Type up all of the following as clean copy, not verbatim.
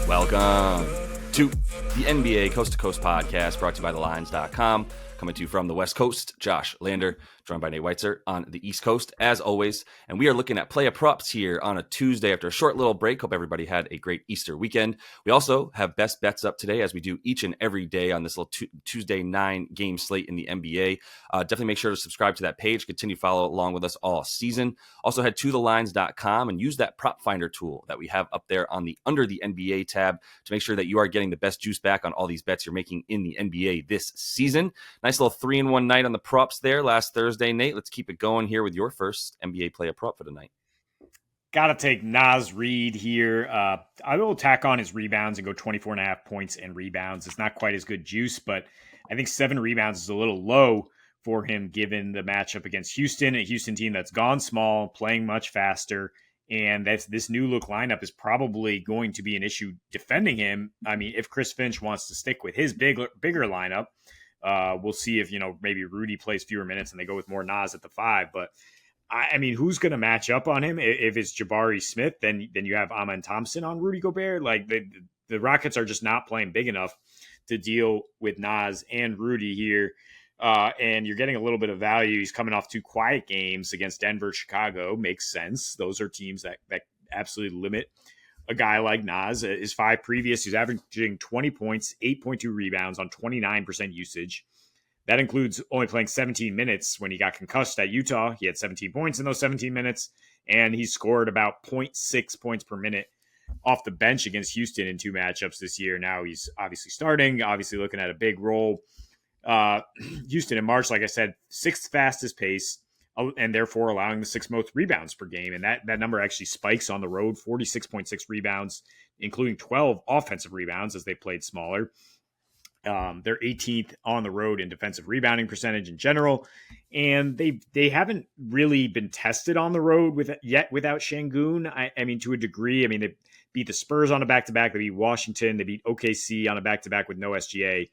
Welcome to the NBA Coast to Coast podcast brought to you by thelines.com. Coming to you from the West Coast, Josh Lander, joined by Nate Weitzer on the East Coast, as always. And we are looking at player props here on a Tuesday after a short little break. Hope everybody had a great Easter weekend. We also have best bets up today, as we do each and every day on this little Tuesday 9-game slate in the NBA. Definitely make sure to subscribe to that page. Continue to follow along with us all season. Also head to thelines.com and use that prop finder tool that we have up there on the under the NBA tab to make sure that you are getting the best juice back on all these bets you're making in the NBA this season. Nice little 3-in-1 night on the props there last Thursday. Nate, let's keep it going here with your first NBA player prop for the night. Got to take Naz Reid here. I will tack on his rebounds and go 24.5 points and rebounds. It's not quite as good juice, but I think 7 rebounds is a little low for him given the matchup against Houston, a Houston team that's gone small, playing much faster, and this new look lineup is probably going to be an issue defending him. I mean, if Chris Finch wants to stick with his bigger lineup, we'll see if, maybe Rudy plays fewer minutes and they go with more Naz at the 5. But I mean, who's going to match up on him? If it's Jabari Smith, then you have Amen Thompson on Rudy Gobert. Like the Rockets are just not playing big enough to deal with Naz and Rudy here. And you're getting a little bit of value. He's coming off 2 quiet games against Denver, Chicago. Makes sense. Those are teams that absolutely limit a guy like Naz. His 5 previous, he's averaging 20 points, 8.2 rebounds on 29% usage. That includes only playing 17 minutes when he got concussed at Utah. He had 17 points in those 17 minutes, and he scored about 0.6 points per minute off the bench against Houston in 2 matchups this year. Now he's obviously starting, obviously looking at a big role. Houston in March, like I said, 6th fastest pace, and therefore allowing the 6th most rebounds per game. And that number actually spikes on the road, 46.6 rebounds, including 12 offensive rebounds as they played smaller. They're 18th on the road in defensive rebounding percentage in general. And they haven't really been tested on the road without Şengün. I mean, to a degree, I mean, they beat the Spurs on a back-to-back. They beat Washington. They beat OKC on a back-to-back with no SGA.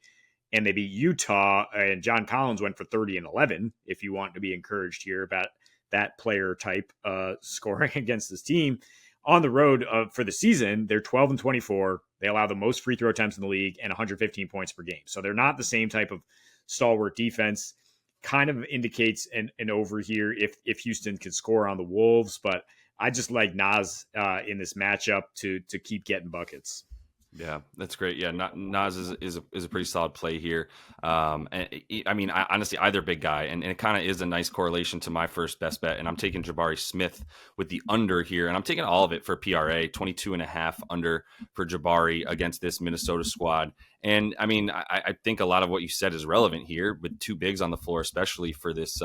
And they beat Utah, and John Collins went for 30 and 11, if you want to be encouraged here about that player type scoring against this team. On the road for the season, they're 12 and 24. They allow the most free throw attempts in the league and 115 points per game. So they're not the same type of stalwart defense. Kind of indicates an over here if Houston can score on the Wolves. But I just like Naz in this matchup to keep getting buckets. Yeah, that's great. Yeah, Naz is a pretty solid play here. And I mean, honestly, either big guy, and it kind of is a nice correlation to my first best bet. And I'm taking Jabari Smith with the under here, and I'm taking all of it for PRA, 22.5 under for Jabari against this Minnesota squad. And I mean, I think a lot of what you said is relevant here with 2 bigs on the floor, especially for this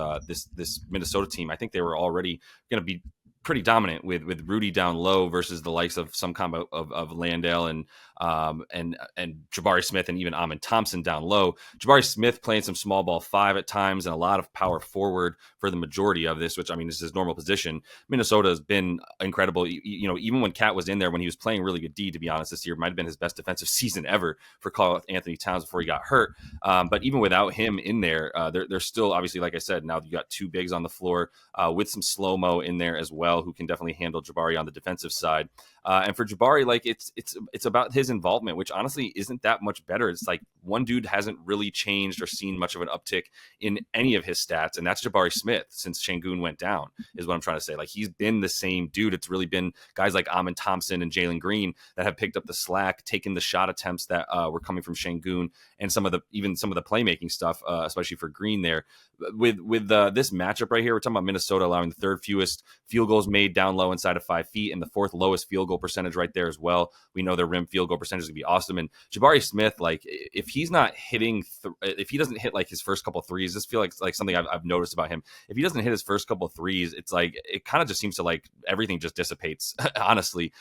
Minnesota team. I think they were already going to be pretty dominant with Rudy down low versus the likes of some combo of Landale and Jabari Smith and even Amen Thompson down low. Jabari Smith playing some small ball 5 at times and a lot of power forward for the majority of this, which I mean is his normal position. Minnesota has been incredible. Even when Cat was in there, when he was playing really good D, to be honest, this year might have been his best defensive season ever for Karl Anthony Towns before he got hurt. But even without him in there, they're still obviously, like I said, now you got 2 bigs on the floor with some slow-mo in there as well, who can definitely handle Jabari on the defensive side. And for Jabari, like it's about his involvement, which honestly isn't that much better. It's like one dude hasn't really changed or seen much of an uptick in any of his stats, and that's Jabari Smith since Şengün went down, is what I'm trying to say. Like, he's been the same dude. It's really been guys like Amen Thompson and Jalen Green that have picked up the slack, taken the shot attempts that were coming from Şengün, and some of the playmaking stuff, especially for Green there. With this matchup right here, we're talking about Minnesota allowing the 3rd fewest field goals made down low inside of 5 feet and the 4th lowest field goal percentage right there as well. We know their rim field goal percentage is going to be awesome. And Jabari Smith, like, if he's not hitting, if he doesn't hit like his first couple threes, this feels like something I've noticed about him. If he doesn't hit his first couple threes, it's like it kind of just seems to like everything just dissipates, honestly,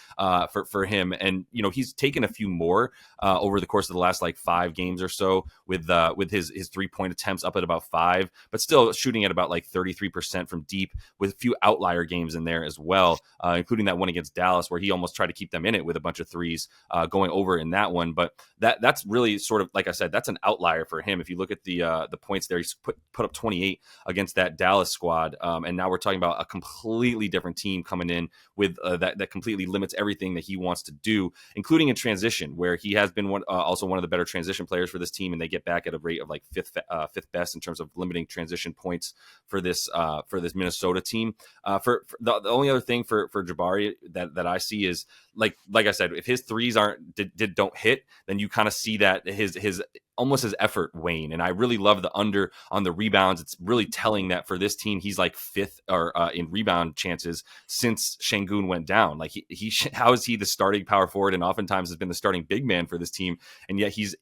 for him. And he's taken a few more over the course of the last like 5 games or so with his 3-point attempts up at about 5, but still shooting at about like 33% from deep with a few outlier games in there. there as well, including that one against Dallas where he almost tried to keep them in it with a bunch of threes going over in that one. But that's really sort of, like I said, that's an outlier for him. If you look at the points there, he's put up 28 against that Dallas squad, and now we're talking about a completely different team coming in with that completely limits everything that he wants to do, including in transition, where he has been also one of the better transition players for this team, and they get back at a rate of like fifth best in terms of limiting transition points for this Minnesota team. For the only other thing for Jabari that I see is like I said, if his threes don't hit, then you kind of see that his almost his effort wane. And I really love the under on the rebounds. It's really telling that for this team, he's like fifth or in rebound chances since Şengün went down. Like how is he the starting power forward and oftentimes has been the starting big man for this team, and yet he's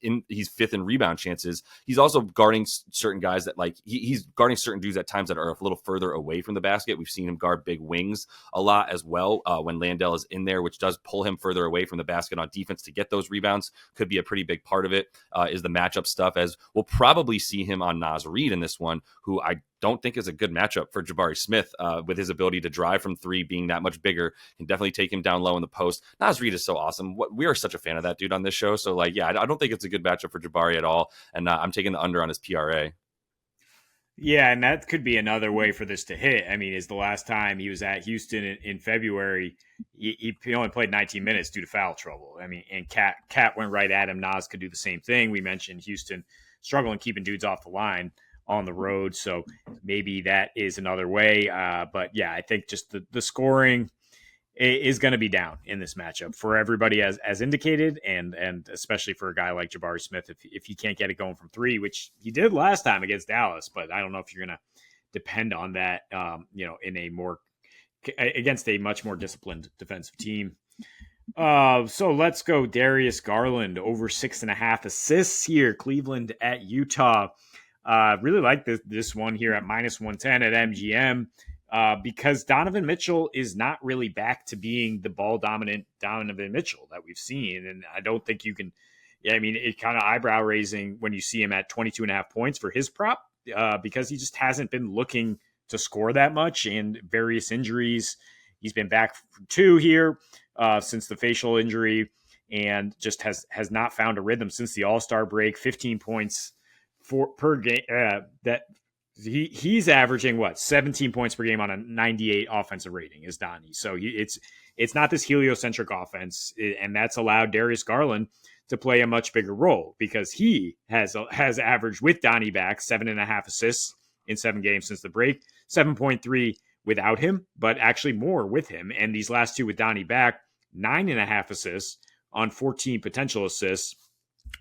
fifth in rebound chances. He's also guarding certain guys that like he's guarding certain dudes at times that are a little further away from the basket. We've seen him guard big wings a lot as well when Landale is in there, which does pull him further away from the basket on defense to get those rebounds. Could be a pretty big part of it. Is the matchup stuff, as we'll probably see him on Naz Reid in this one, who I don't think is a good matchup for Jabari Smith with his ability to drive from three being that much bigger. Can definitely take him down low in the post. Naz Reid is so awesome. We are such a fan of that dude on this show. So like, yeah, I don't think it's a good matchup for Jabari at all. And I'm taking the under on his PRA. Yeah, and that could be another way for this to hit. I mean, is the last time he was at Houston in February, he only played 19 minutes due to foul trouble. I mean, and Cat went right at him. Naz could do the same thing. We mentioned Houston struggling keeping dudes off the line on the road, so maybe that is another way. But yeah, I think just the scoring is going to be down in this matchup for everybody as indicated, and especially for a guy like Jabari Smith if he can't get it going from three, which he did last time against Dallas. But I don't know if you're going to depend on that, in a more against a much more disciplined defensive team. So let's go Darius Garland over 6.5 assists here. Cleveland at Utah. Really like this one here at -110 at MGM. Because Donovan Mitchell is not really back to being the ball dominant Donovan Mitchell that we've seen. And I don't think you can, I mean, it kind of eyebrow raising when you see him at 22.5 points for his prop, because he just hasn't been looking to score that much, and various injuries. He's been back for 2 here since the facial injury, and just has not found a rhythm since the All-Star break. 15 points per game. He's averaging 17 points per game on a 98 offensive rating is Donnie. So it's not this heliocentric offense, and that's allowed Darius Garland to play a much bigger role because he has averaged with Donnie back 7.5 assists in 7 games since the break, 7.3 without him, but actually more with him. And these last 2 with Donnie back, 9.5 assists on 14 potential assists,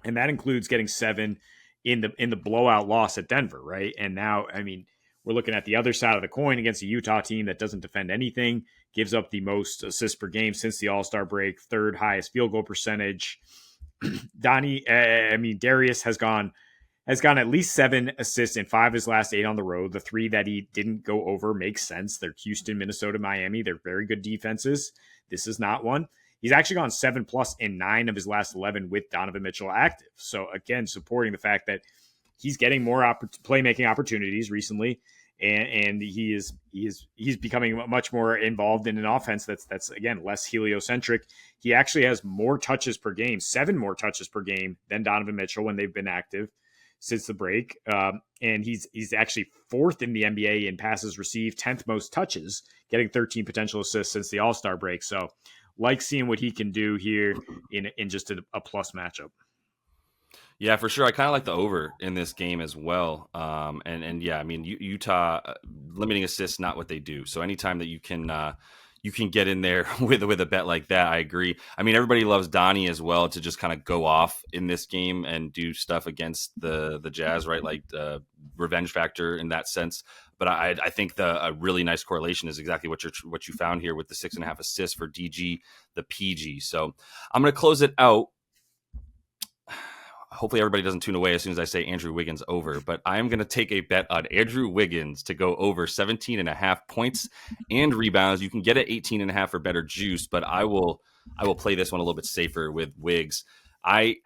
and that includes getting 7 in the blowout loss at Denver, right? And now, I mean, we're looking at the other side of the coin against a Utah team that doesn't defend anything, gives up the most assists per game since the All-Star break, 3rd highest field goal percentage. Darius has gone at least 7 assists in 5 of his last 8 on the road. The 3 that he didn't go over makes sense. They're Houston, Minnesota, Miami. They're very good defenses. This is not one. He's actually gone 7+ in 9 of his last 11 with Donovan Mitchell active. So again, supporting the fact that he's getting more playmaking opportunities recently, and he's becoming much more involved in an offense that's again less heliocentric. He actually has more touches per game, 7 more touches per game than Donovan Mitchell when they've been active since the break. And he's actually 4th in the NBA in passes received, 10th most touches, getting 13 potential assists since the All-Star break. So like seeing what he can do here in just a plus matchup. Yeah, for sure. I kind of like the over in this game as well. And yeah, I mean, Utah limiting assists, not what they do. So anytime that you can get in there with a bet like that, I agree. I mean, everybody loves Donnie as well to just kind of go off in this game and do stuff against the Jazz, right? Like the revenge factor in that sense. But I think a really nice correlation is exactly what you found here with the 6.5 assists for DG, the PG. So I'm going to close it out. Hopefully everybody doesn't tune away as soon as I say Andrew Wiggins over, but I am going to take a bet on Andrew Wiggins to go over 17.5 points and rebounds. You can get it 18.5 for better juice, but I will play this one a little bit safer with Wiggs. I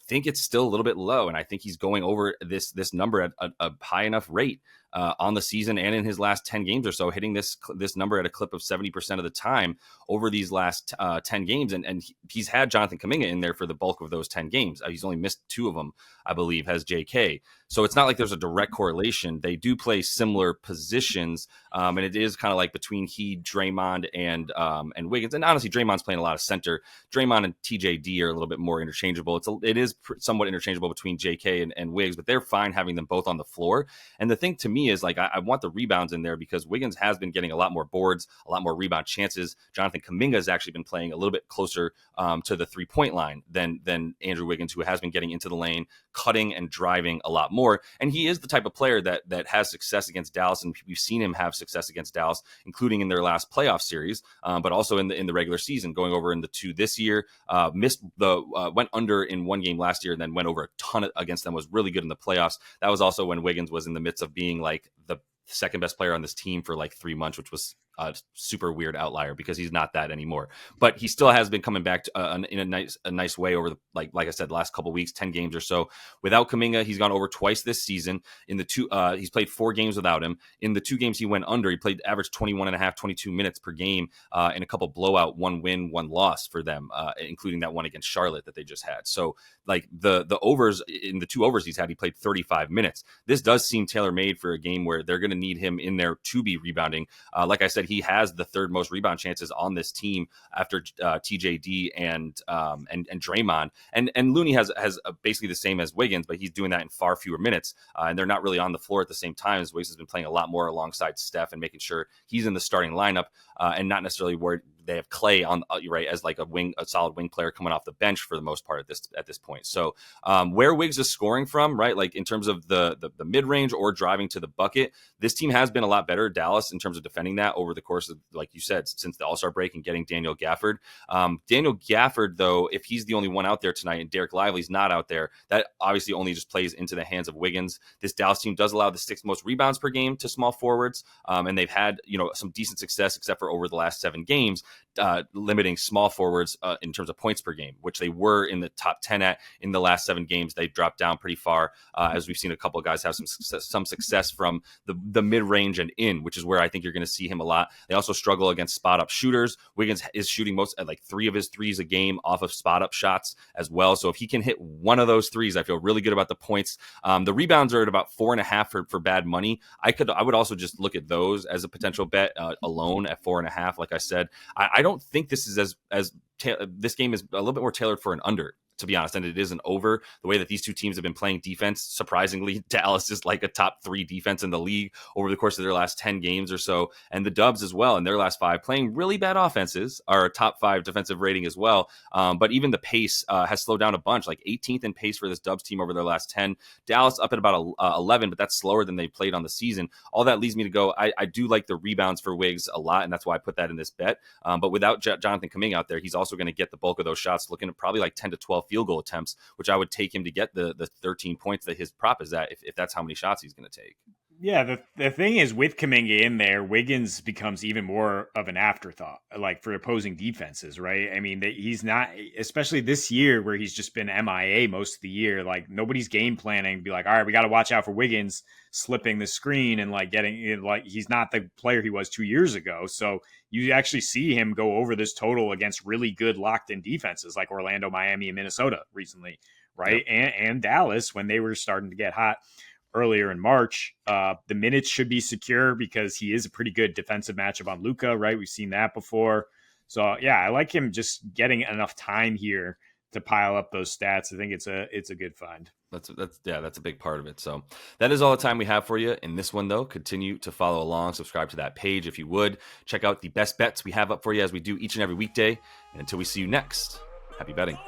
think it's still a little bit low, and I think he's going over this number at a high enough rate. on the season and in his last 10 games or so, hitting this number at a clip of 70% of the time over these last 10 games. And he's had Jonathan Kuminga in there for the bulk of those 10 games. He's only missed 2 of them, I believe, has JK. So it's not like there's a direct correlation. They do play similar positions, and it is kind of like between Draymond, and Wiggins. And honestly, Draymond's playing a lot of center. Draymond and TJD are a little bit more interchangeable. It is somewhat interchangeable between JK and Wiggs, but they're fine having them both on the floor. And the thing to me is, like, I want the rebounds in there because Wiggins has been getting a lot more boards, a lot more rebound chances. Jonathan Kuminga has actually been playing a little bit closer to the 3-point line than Andrew Wiggins, who has been getting into the lane, cutting and driving a lot more. And he is the type of player that has success against Dallas, and we've seen him have success against Dallas, including in their last playoff series, but also in the regular season, going over in the 2 this year. Went under in 1 game last year, and then went over a ton against them. Was really good in the playoffs. That was also when Wiggins was in the midst of being like the second best player on this team for like 3 months, which was a super weird outlier because he's not that anymore. But he still has been coming back to, in a nice way over the, like I said, the last couple of weeks, 10 games or so. Without Kuminga, he's gone over twice this season. In the 2, he's played 4 games without him. In the 2 games he went under, he played average 22 minutes per game, in a couple blowout, 1 win, 1 loss for them, including that one against Charlotte that they just had. So like the overs, in the 2 overs he's had, he played 35 minutes. This does seem tailor-made for a game where they're going to need him in there to be rebounding. Like I said, he has the 3rd most rebound chances on this team after TJD and Draymond. And Looney has basically the same as Wiggins, but he's doing that in far fewer minutes. And they're not really on the floor at the same time, as Wiggins has been playing a lot more alongside Steph and making sure he's in the starting lineup, and not necessarily worried. They have Clay on right as like a solid wing player coming off the bench for the most part at this point. So where Wiggs is scoring from, right, like in terms of the mid range or driving to the bucket, this team has been a lot better, Dallas, in terms of defending that over the course of, like you said, since the All-Star break and getting Daniel Gafford. Daniel Gafford, though, if he's the only one out there tonight and Derek Lively's not out there, that obviously only just plays into the hands of Wiggins. This Dallas team does allow the 6th most rebounds per game to small forwards, and they've had some decent success, except for over the last 7 games. Limiting small forwards in terms of points per game, which they were in the top 10 at in the last 7 games. They've dropped down pretty far, as we've seen a couple of guys have some success from the mid-range and in, which is where I think you're going to see him a lot. They also struggle against spot-up shooters. Wiggins is shooting most at like 3 of his threes a game off of spot-up shots as well. So if he can hit one of those threes, I feel really good about the points. The rebounds are at about 4.5 for bad money. I would also just look at those as a potential bet alone at 4.5. Like I said, I don't think this is this game is a little bit more tailored for an under, to be honest, and it is an over. The way that these 2 teams have been playing defense, surprisingly, Dallas is like a top 3 defense in the league over the course of their last 10 games or so, and the Dubs as well in their last 5, playing really bad offenses, are a top 5 defensive rating as well. But even the pace has slowed down a bunch, like 18th in pace for this Dubs team over their last 10. Dallas up at about 11, but that's slower than they played on the season. All that leads me to go, I do like the rebounds for Wiggs a lot, and that's why I put that in this bet. But without Jonathan Kuminga out there, he's also going to get the bulk of those shots, looking at probably like 10 to 12 field goal attempts, which I would take him to get the 13 points that his prop is at, if that's how many shots he's going to take. Yeah, the thing is, with Kuminga in there, Wiggins becomes even more of an afterthought, like for opposing defenses, right? I mean, he's not, especially this year where he's just been MIA most of the year. Like nobody's game planning, be like, all right, we got to watch out for Wiggins slipping the screen and like getting like he's not the player he was 2 years ago. So you actually see him go over this total against really good locked in defenses like Orlando, Miami, and Minnesota recently, right? Yep. And Dallas when they were starting to get hot earlier in March. The minutes should be secure because he is a pretty good defensive matchup on Luka, right? We've seen that before. So yeah, I like him just getting enough time here to pile up those stats. I think it's a good find. That's a big part of it. So that is all the time we have for you in this one, though. Continue to follow along, subscribe to that page if you would. Check out the best bets we have up for you as we do each and every weekday. And until we see you next, happy betting.